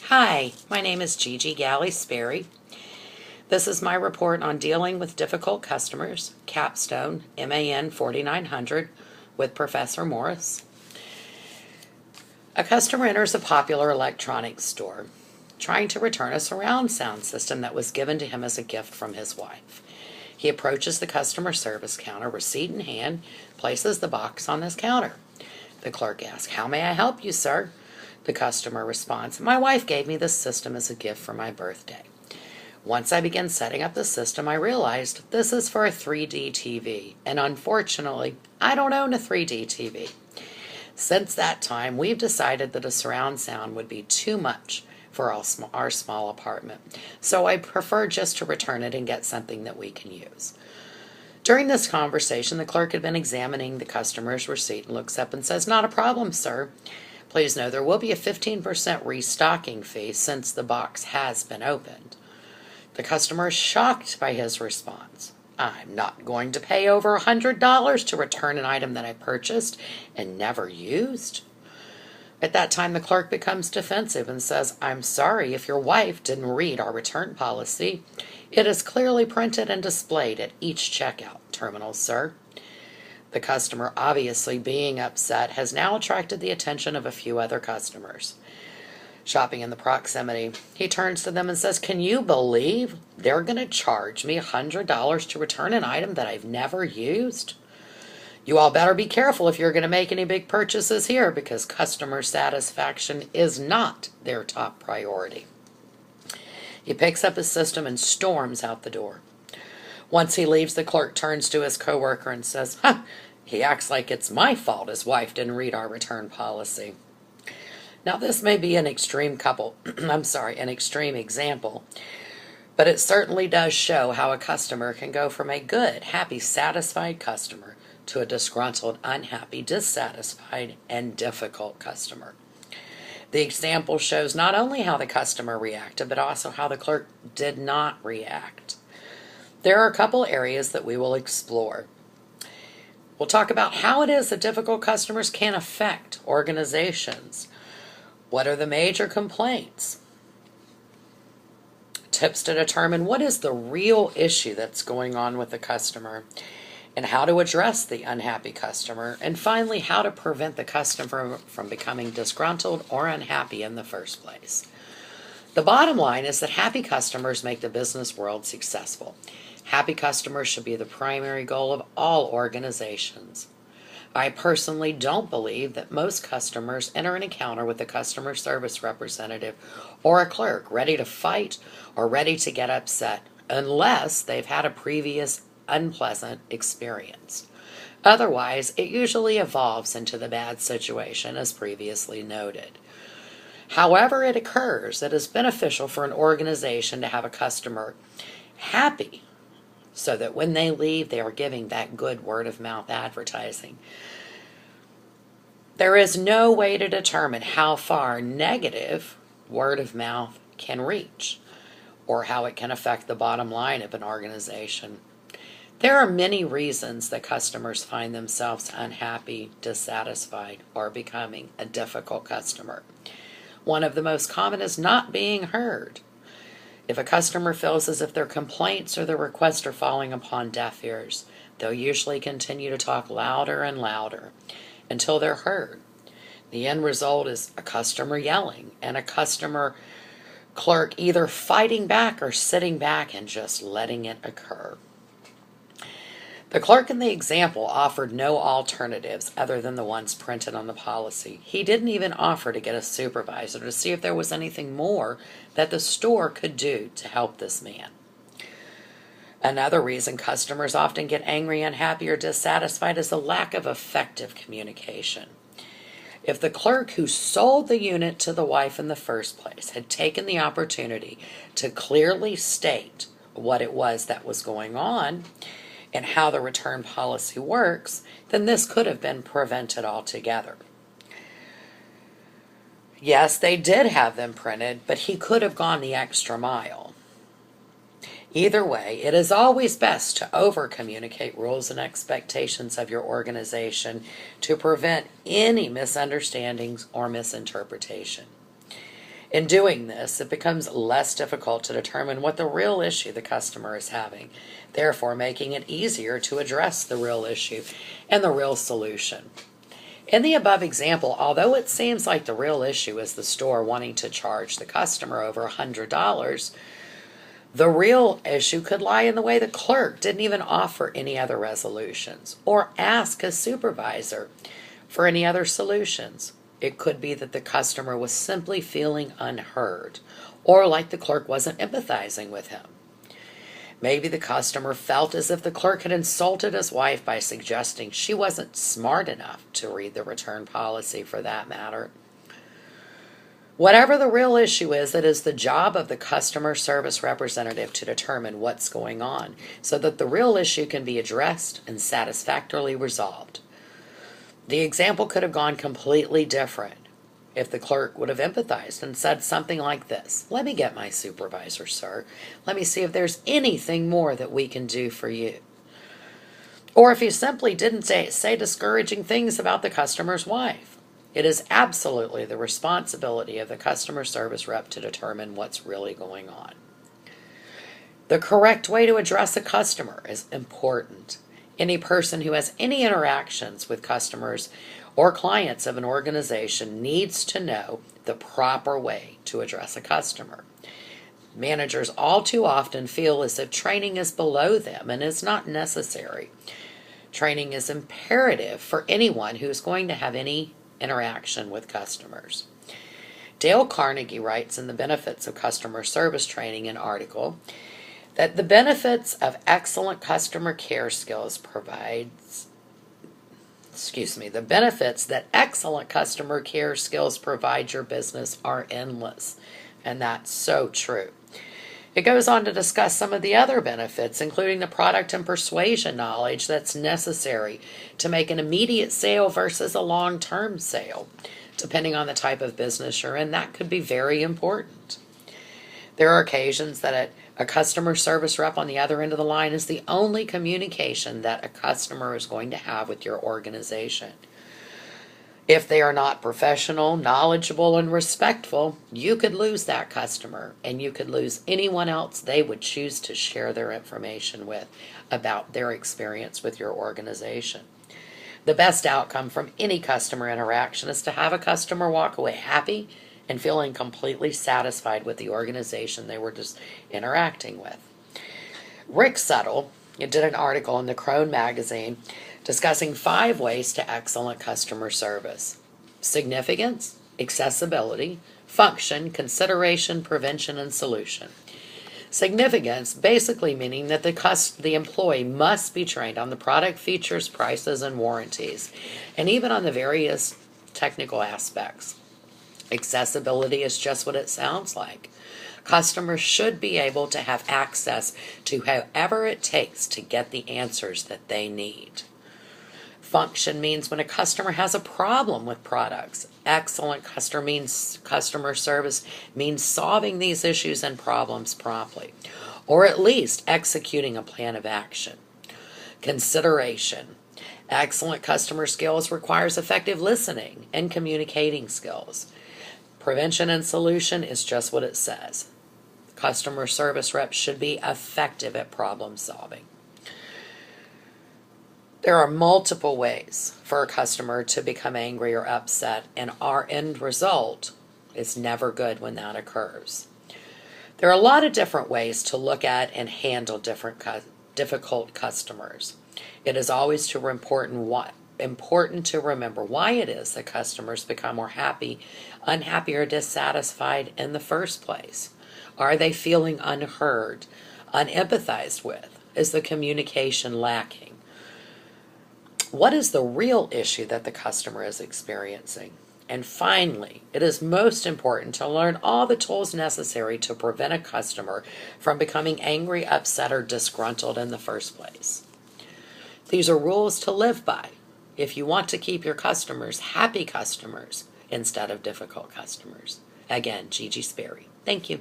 Hi, my name is Gigi Galley Sperry. This is my report on dealing with difficult customers, Capstone, MAN 4900, with Professor Morris. A customer enters a popular electronics store, trying to return a surround sound system that was given to him as a gift from his wife. He approaches the customer service counter, receipt in hand, places the box on this counter. The clerk asks, "How may I help you, sir?" The customer responds, "My wife gave me this system as a gift for my birthday. Once I began setting up the system, I realized this is for a 3D TV, and unfortunately, I don't own a 3D TV. Since that time, we've decided that a surround sound would be too much for our small apartment, so I prefer just to return it and get something that we can use." During this conversation, the clerk had been examining the customer's receipt and looks up and says, "Not a problem, sir. Please know there will be a 15% restocking fee since the box has been opened." The customer is shocked by his response. "I'm not going to pay over $100 to return an item that I purchased and never used." At that time, the clerk becomes defensive and says, "I'm sorry if your wife didn't read our return policy. It is clearly printed and displayed at each checkout terminal, sir." The customer, obviously being upset, has now attracted the attention of a few other customers shopping in the proximity. He turns to them and says, "Can you believe they're going to charge me $100 to return an item that I've never used? You all better be careful if you're going to make any big purchases here, because customer satisfaction is not their top priority." He picks up his system and storms out the door. Once he leaves, the clerk turns to his coworker and says, "He acts like it's my fault his wife didn't read our return policy." Now, this may be an extreme an extreme example, but it certainly does show how a customer can go from a good, happy, satisfied customer to a disgruntled, unhappy, dissatisfied, and difficult customer. The example shows not only how the customer reacted, but also how the clerk did not react. There are a couple areas that we will explore. We'll talk about how it is that difficult customers can affect organizations. What are the major complaints? Tips to determine what is the real issue that's going on with the customer, and how to address the unhappy customer, and finally, how to prevent the customer from becoming disgruntled or unhappy in the first place. The bottom line is that happy customers make the business world successful. Happy customers should be the primary goal of all organizations. I personally don't believe that most customers enter an encounter with a customer service representative or a clerk ready to fight or ready to get upset unless they've had a previous unpleasant experience. Otherwise, it usually evolves into the bad situation as previously noted. However it occurs, it is beneficial for an organization to have a customer happy, so that when they leave, they are giving that good word-of-mouth advertising. There is no way to determine how far negative word-of-mouth can reach, or how it can affect the bottom line of an organization. There are many reasons that customers find themselves unhappy, dissatisfied, or becoming a difficult customer. One of the most common is not being heard. If a customer feels as if their complaints or their requests are falling upon deaf ears, they'll usually continue to talk louder and louder until they're heard. The end result is a customer yelling and a customer clerk either fighting back or sitting back and just letting it occur. The clerk in the example offered no alternatives other than the ones printed on the policy. He didn't even offer to get a supervisor to see if there was anything more that the store could do to help this man. Another reason customers often get angry, unhappy, or dissatisfied is the lack of effective communication. If the clerk who sold the unit to the wife in the first place had taken the opportunity to clearly state what it was that was going on and how the return policy works, then this could have been prevented altogether. Yes, they did have them printed, but he could have gone the extra mile. Either way, it is always best to over-communicate rules and expectations of your organization to prevent any misunderstandings or misinterpretation. In doing this, it becomes less difficult to determine what the real issue the customer is having, therefore making it easier to address the real issue and the real solution. In the above example, although it seems like the real issue is the store wanting to charge the customer over $100, the real issue could lie in the way the clerk didn't even offer any other resolutions or ask his supervisor for any other solutions. It could be that the customer was simply feeling unheard or like the clerk wasn't empathizing with him. Maybe the customer felt as if the clerk had insulted his wife by suggesting she wasn't smart enough to read the return policy for that matter. Whatever the real issue is, it is the job of the customer service representative to determine what's going on so that the real issue can be addressed and satisfactorily resolved. The example could have gone completely different if the clerk would have empathized and said something like this: "Let me get my supervisor, sir. Let me see if there's anything more that we can do for you." Or if he simply didn't say discouraging things about the customer's wife. It is absolutely the responsibility of the customer service rep to determine what's really going on. The correct way to address a customer is important. Any person who has any interactions with customers or clients of an organization needs to know the proper way to address a customer. Managers all too often feel as if training is below them and is not necessary. Training is imperative for anyone who is going to have any interaction with customers. Dale Carnegie writes in the Benefits of Customer Service Training an article that the benefits of excellent customer care skills the benefits that excellent customer care skills provide your business are endless. And that's so true. It goes on to discuss some of the other benefits, including the product and persuasion knowledge that's necessary to make an immediate sale versus a long-term sale. Depending on the type of business you're in, that could be very important. There are occasions that a customer service rep on the other end of the line is the only communication that a customer is going to have with your organization. If they are not professional, knowledgeable, and respectful, you could lose that customer, and you could lose anyone else they would choose to share their information with about their experience with your organization. The best outcome from any customer interaction is to have a customer walk away happy and feeling completely satisfied with the organization they were just interacting with. Rick Suttle did an article in the Crone magazine discussing 5 ways to excellent customer service: significance, accessibility, function, consideration, prevention, and solution. Significance basically meaning that the employee must be trained on the product features, prices, and warranties, and even on the various technical aspects. Accessibility is just what it sounds like. Customers should be able to have access to however it takes to get the answers that they need. Function means when a customer has a problem with products. Excellent customer service means solving these issues and problems promptly, or at least executing a plan of action. Consideration. Excellent customer skills requires effective listening and communicating skills. Prevention and solution is just what it says. Customer service reps should be effective at problem solving. There are multiple ways for a customer to become angry or upset, and our end result is never good when that occurs. There are a lot of different ways to look at and handle difficult customers. It is always important to remember why it is that customers become more unhappy, or dissatisfied in the first place. Are they feeling unheard, unempathized with? Is the communication lacking? What is the real issue that the customer is experiencing? And finally, it is most important to learn all the tools necessary to prevent a customer from becoming angry, upset, or disgruntled in the first place. These are rules to live by if you want to keep your customers happy customers instead of difficult customers. Again, Gigi Sperry. Thank you.